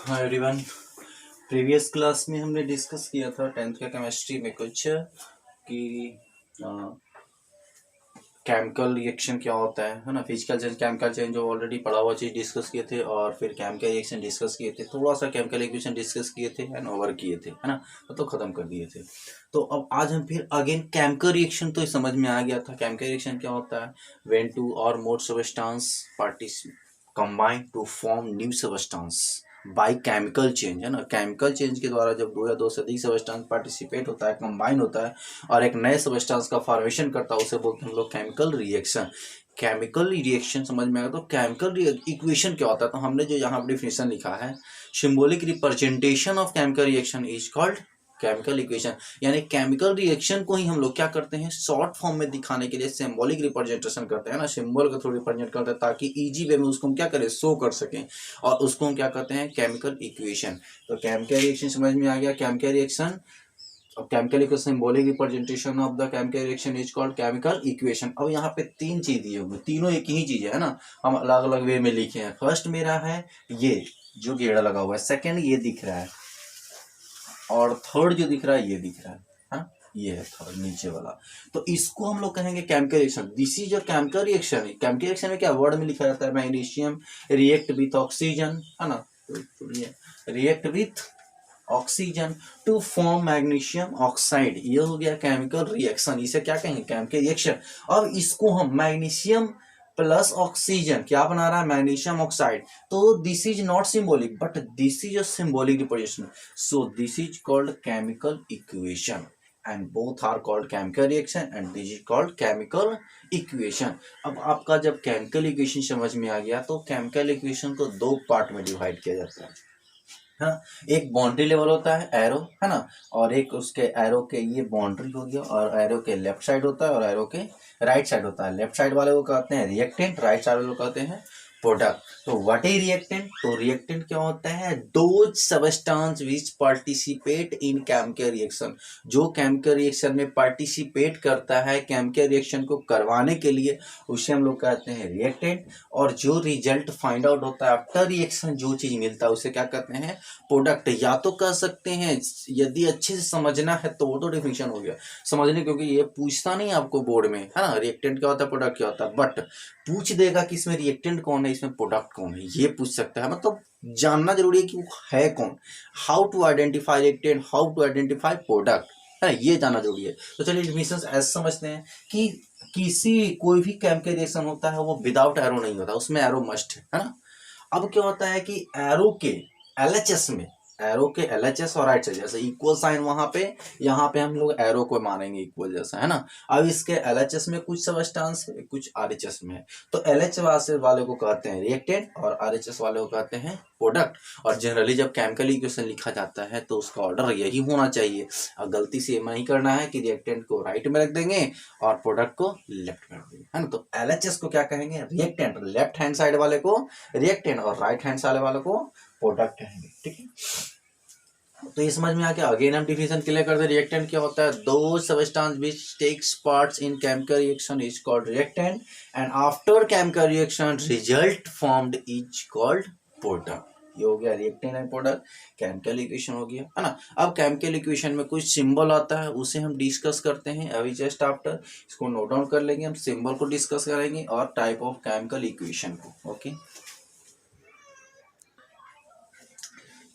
Hi everyone. Previous class में हमने discuss किया था 10th का केमिस्ट्री में कुछ कि केमिकल रिएक्शन क्या होता है ना। फिजिकल चेंज, केमिकल चेंज जो ऑलरेडी पढ़ा हुआ चीज़ डिस्कस किए थे, और फिर केमिकल रिएक्शन डिस्कस किए थे, थोड़ा सा केमिकल इक्वेशन डिस्कस किए थे एंड ओवर किए थे, है ना। तो ख़त्म कर दिए थे। तो अब आज हम फिर अगेन केमिकल रिएक्शन तो समझ में आ गया था। केमिकल रिएक्शन क्या होता है? When two or more substance combine to form new substance by chemical change, है ना। केमिकल चेंज के द्वारा जब दो या दो से अधिक सब्सटेंस पार्टिसिपेट होता है, कंबाइन होता है और एक नए सब्सटेंस का फॉर्मेशन करता है, उसे बोलते हैं हम लोग केमिकल रिएक्शन। केमिकल रिएक्शन समझ में आएगा तो केमिकल इक्वेशन क्या होता है। तो हमने जो यहाँ डेफिनेशन लिखा है, symbolic representation of chemical reaction is called chemical equation. यानी केमिकल रिएक्शन को ही हम लोग क्या करते हैं, शॉर्ट फॉर्म में दिखाने के लिए सिंबॉलिक रिप्रेजेंटेशन करते हैं ना। सिंबल के थ्रू रिप्रेजेंट करते हैं ताकि इजी वे में उसको हम क्या करें, शो कर सकें, और उसको हम क्या कहते हैं, केमिकल इक्वेशन। तो केमिकल रिएक्शन समझ में आ गया। केमिकल रिएक्शन और chemical equation, symbolic representation of the chemical reaction is called chemical equation. अब यहाँ पे तीन चीज दिए हुए, तीनों एक ही चीज है ना, हम अलग अलग वे में लिखे हैं। फर्स्ट मेरा है ये जो गेड़ा लगा हुआ है, सेकंड ये दिख रहा है, और थर्ड जो दिख रहा है ये दिख रहा है, हाँ ये है थर्ड नीचे वाला। तो इसको हम लोग कहेंगे chemical reaction. This is your chemical reaction. Chemical reaction में क्या वर्ड में लिखा जाता है, मैग्नीशियम रिएक्ट विथ ऑक्सीजन, है ना। तो react with oxygen to form magnesium oxide, ये हो गया केमिकल रिएक्शन। इसे क्या कहेंगे, केमिकल रिएक्शन। अब इसको हम मैग्नीशियम प्लस ऑक्सीजन क्या बना रहा है, मैग्नीशियम ऑक्साइड। तो this is not symbolic but this is a symbolic representation, so this is called chemical equation and both are called chemical reaction and this is called chemical equation। अब आपका जब chemical equation समझ में आ गया तो chemical equation को दो part में डिवाइड किया जाता है ना। एक बाउंड्री लेवल होता है एरो, है ना, और एक उसके एरो के ये बाउंड्री हो गया, और एरो के लेफ्ट साइड होता है और एरो के राइट साइड होता है। लेफ्ट साइड वाले को कहते हैं रिएक्टेंट, राइट साइड वाले को कहते हैं प्रोडक्ट। तो व्हाट इज रिएक्टेंट? तो रिएक्टेंट क्या होता है, दो substance which participate in chemical reaction, जो केमिकल रिएक्शन में पार्टिसिपेट करता है, केमिकल रिएक्शन को करवाने के लिए, उसे हम लोग कहते हैं रिएक्टेंट। और जो रिजल्ट फाइंड आउट होता है आफ्टर रिएक्शन, जो चीज मिलता है उसे क्या कहते हैं, प्रोडक्ट। या तो कह सकते हैं, यदि अच्छे से समझना है तो वो तो डिफिनेशन हो गया समझने, क्योंकि ये पूछता नहीं आपको बोर्ड में, है ना, रिएक्टेंट क्या होता है, प्रोडक्ट क्या होता है, बट पूछ देगा कि इसमें रिएक्टेंट कौन है, इसमें प्रोडक्ट कौन है, ये पूछ सकता है। मतलब जानना जरूरी है कि वो है कौन। How to identify reactant, how to identify product, है ना, ये जानना जरूरी है। तो चलिए डिफिनेशन ऐसे समझते हैं कि कोई भी केमिकल रिएक्शन होता है वो विदाउट एरो नहीं होता, उसमें एरो मस्ट है ना। अब क्या होता है कि एरो के एलएचएस में, एरो के एलएचएस और राइट साइड जैसे इक्वल साइन वहां पे, यहाँ पे हम लोग एरो को मानेंगे इक्वल जैसा, है ना। अब इसके एलएचएस में कुछ सबस्टेंस है, कुछ आरएचएस में है। तो एलएचएस वाले को कहते हैं रिएक्टेंट और आरएचएस वाले को कहते हैं प्रोडक्ट। और जनरली जब केमिकल इक्वेशन लिखा जाता है तो उसका ऑर्डर यही होना चाहिए। और गलती से नहीं करना है कि रिएक्टेंट को राइट में रख देंगे और प्रोडक्ट को लेफ्ट में रख देंगे, है ना। तो एलएचएस को क्या कहेंगे, रिएक्टेंट, लेफ्ट हैंड साइड वाले को रिएक्टेंट और राइट हैंड साइड वाले को प्रोडक्ट कहेंगे, ठीक है। तो ये समझ में आ गया। अगेन हम डिफिनेशन क्लियर करते हैं। रिएक्टेंट क्या होता है, दो substance which takes parts in chemical reaction is called reactant and after chemical reaction result formed is called product. ये हो गया reactant and product, chemical equation हो गया, है ना। अब केमिकल इक्वेशन में कुछ सिंबल आता है, उसे हम डिस्कस करते हैं अभी जस्ट आफ्टर। इसको नोट डाउन कर लेंगे, हम सिंबल को डिस्कस करेंगे और टाइप ऑफ केमिकल इक्वेशन को, ओके।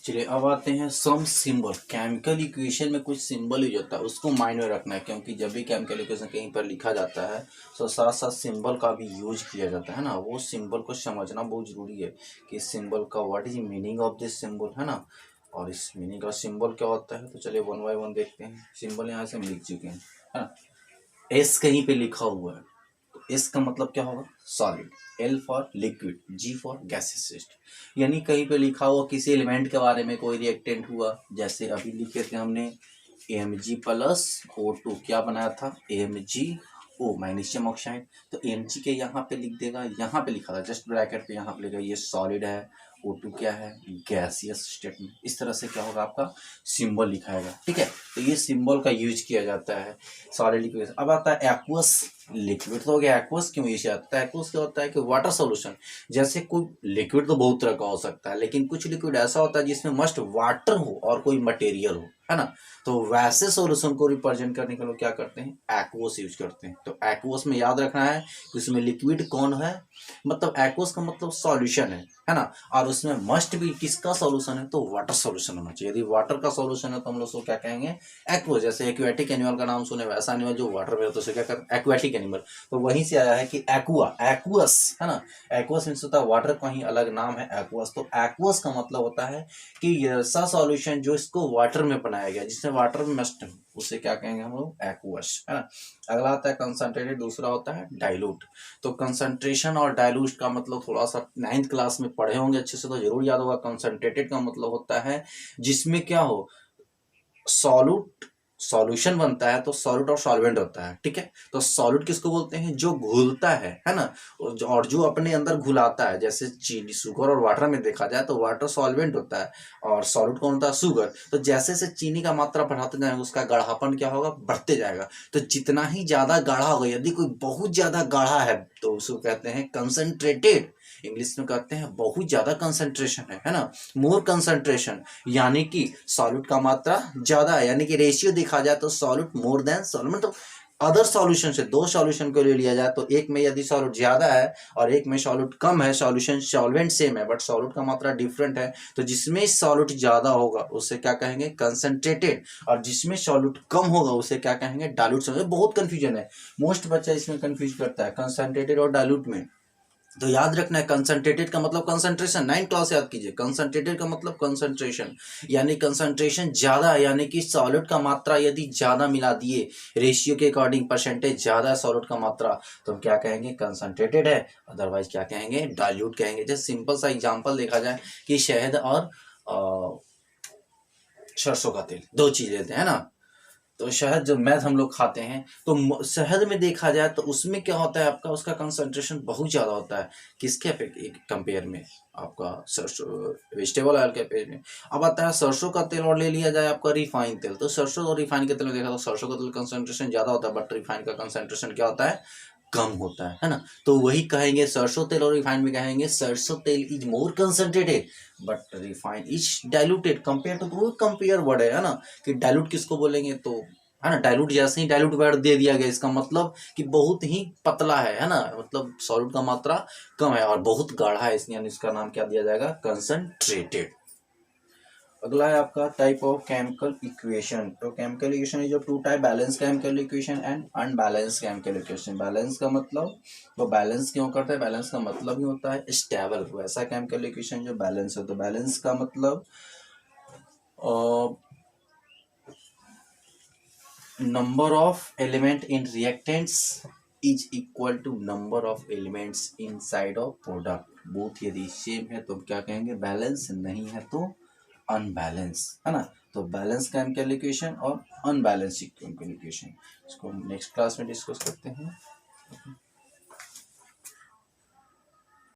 चलिए अब आते हैं सम सिंबल। केमिकल इक्वेशन में कुछ सिंबल यूज होता है, उसको माइंड में रखना है, क्योंकि जब भी केमिकल इक्वेशन कहीं पर लिखा जाता है तो साथ साथ सिंबल का भी यूज किया जाता है ना। वो सिंबल को समझना बहुत जरूरी है कि सिंबल का what is meaning of this symbol, है ना। और इस मीनिंग का सिंबल क्या होता है, तो चलिए वन बाय वन देखते हैं। सिंबल यहाँ से हम लिख चुके हैं, है ना। एस कहीं पे लिखा हुआ है, एस का मतलब क्या होगा, solid. L for liquid, G for gases. यानी कहीं पे लिखा हुआ किसी एलिमेंट के बारे में, कोई रिएक्टेंट हुआ, जैसे अभी लिखे थे हमने Mg प्लस O2, क्या बनाया था, MgO, मैग्नीशियम ऑक्साइड। तो Mg के यहाँ पे लिख देगा, यहाँ पे लिखा था जस्ट ब्रैकेट पे, यहाँ पे लिखा ये सॉलिड है, O2 क्या है, गैसियस स्टेट में। इस तरह से क्या होगा, आपका सिंबल लिखाएगा, ठीक है। तो ये सिंबल का यूज किया जाता है सॉलिड लिक्विड। अब आता है एक्वस। लिक्विड तो हो गया, एक्वस क्यों इसे आता है? एक्वस क्या होता है कि वाटर सॉल्यूशन, जैसे कोई लिक्विड तो बहुत तरह का हो सकता है, लेकिन कुछ लिक्विड ऐसा होता है जिसमें मस्ट वाटर हो और कोई मटेरियल हो, है ना। तो वैसे सॉल्यूशन को रिप्रेजेंट करने के लिए क्या करते हैं, एक्वस यूज करते हैं। तो एक्वस में याद रखना है कि उसमें लिक्विड कौन है, मतलब एक्वस का मतलब सॉल्यूशन है ना। और उसमें मस्ट भी किसका सॉल्यूशन है, तो वाटर सॉल्यूशन होना चाहिए। यदि वाटर का सॉल्यूशन है तो हम लोग उसको क्या कहेंगे, एक्वस। जैसे एक्वेटिक एनिमल का नाम सुने, वैसा एनिमल जो वाटर में होता है उसे क्या कर, एक्वेटिक एनिमल। तो वहीं से आया है कि एक्वा, एक्वस, है ना। एक्वस मीन्स होता है वाटर का ही अलग नाम है एक्वस। तो एक्वस का मतलब होता है कि ऐसा सॉल्यूशन जो इसको वाटर में बनाया गया, जिसमें वाटर में मस्ट, उसे क्या कहेंगे हम लोग, एक्वस, है ना। अगला आता है कंसंट्रेटेड, दूसरा होता है डाइल्यूट। तो कंसंट्रेशन और डाइल्यूट का मतलब थोड़ा सा 9th क्लास में पढ़े होंगे अच्छे से, तो जरूर याद होगा। कंसंट्रेटेड का मतलब होता है जिसमें क्या हो, सॉल्यूट, सॉल्यूशन बनता है तो सॉल्यूट और सॉल्वेंट होता है, ठीक है। तो सॉल्यूट किसको बोलते हैं, जो घुलता है ना, और जो अपने अंदर घुलाता है। जैसे चीनी, शुगर और वाटर में देखा जाए तो वाटर सॉल्वेंट होता है और सॉल्यूट कौन होता है, शुगर। तो जैसे से चीनी का मात्रा बढ़ाते जाएंगे उसका गाढ़ापन क्या होगा, बढ़ते जाएगा। तो जितना ही ज्यादा गाढ़ा होगा, यदि कोई बहुत ज्यादा गाढ़ा है तो उसको कहते हैं कंसंट्रेटेड। इंग्लिश में कहते हैं बहुत ज्यादा कंसंट्रेशन है ना, मोर कंसंट्रेशन। यानी कि सॉल्यूट का मात्रा ज्यादा है, यानी कि रेशियो देखा जाए तो सॉल्यूट मोर देन सॉल्यूट, मतलब अदर सॉल्यूशन से, दो सॉल्यूशन को ले लिया जाए तो एक में यदि सॉल्यूट ज्यादा है और एक में सॉल्यूट कम है, सॉल्यूशन सॉल्वेंट सेम है बट सॉल्यूट का मात्रा डिफरेंट है, तो जिसमें सॉल्यूट ज्यादा होगा उसे क्या कहेंगे, कंसंट्रेटेड। और जिसमें सॉल्यूट कम होगा उसे क्या कहेंगे, डाइल्यूट। बहुत कंफ्यूजन है, मोस्ट बच्चा इसमें कंफ्यूज करता है कंसंट्रेटेड और डाइल्यूट में। तो याद रखना है, कंसंट्रेटेड का मतलब कंसंट्रेशन, 9th क्लास याद कीजिए। कंसंट्रेटेड का मतलब कंसंट्रेशन, यानी कंसंट्रेशन ज्यादा है, यानी कि सॉल्यूट का मात्रा यदि ज्यादा मिला दिए, रेशियो के अकॉर्डिंग परसेंटेज ज्यादा है सॉल्यूट का मात्रा, तो हम क्या कहेंगे, कंसंट्रेटेड है। अदरवाइज क्या कहेंगे, डाइल्यूट कहेंगे। जैसे सिंपल सा एग्जांपल देखा जाए कि शहद और सरसों का तेल, दो चीज लेते हैं ना। तो शहद जब मैथ हम लोग खाते हैं तो शहद में देखा जाए तो उसमें क्या होता है आपका, उसका कंसंट्रेशन बहुत ज़्यादा होता है। किसके कंपेयर में, आपका सरसों, वेजिटेबल ऑयल के पेयर में। अब आता है सरसों का तेल और ले लिया जाए आपका रिफाइन तेल। तो सरसों और रिफाइन के तेल में देखा तो सरसों का तेल कंसंट्रेशन ज़्यादा होता है बट रिफाइन का कंसंट्रेशन क्या होता है, कम होता है ना। तो वही कहेंगे सरसों तेल और रिफाइन में कहेंगे sarson tel is more concentrated but refine is diluted compare to, compare word है ना, कि डाइल्यूट किसको बोलेंगे, तो है ना, डाइल्यूट। जैसे ही डाइल्यूट वर्ड दे दिया गया, इसका मतलब कि बहुत ही पतला है ना, मतलब सॉल्यूट का मात्रा कम है और बहुत गाढ़ा है, इसलिए इसका नाम क्या दिया जाएगा, कंसंट्रेटेड। अगला है आपका टाइप ऑफ केमिकल इक्वेशन। तो chemical equation is two type, balance chemical equation and unbalance chemical equation. Balance का मतलब, वो बैलेंस क्यों करता है, बैलेंस का मतलब ही होता है स्टेबल। वैसा केमिकल इक्वेशन जो बैलेंस हो, तो बैलेंस का मतलब number of element in reactants is equal to number of elements inside of product। Both यदि सेम है तो क्या कहेंगे, बैलेंस, नहीं है तो अनबैलेंस, है ना। तो बैलेंस केमिकल इक्वेशन और अनबैलेंस केमिकल इक्वेशन, इसको नेक्स्ट क्लास में डिस्कस करते हैं।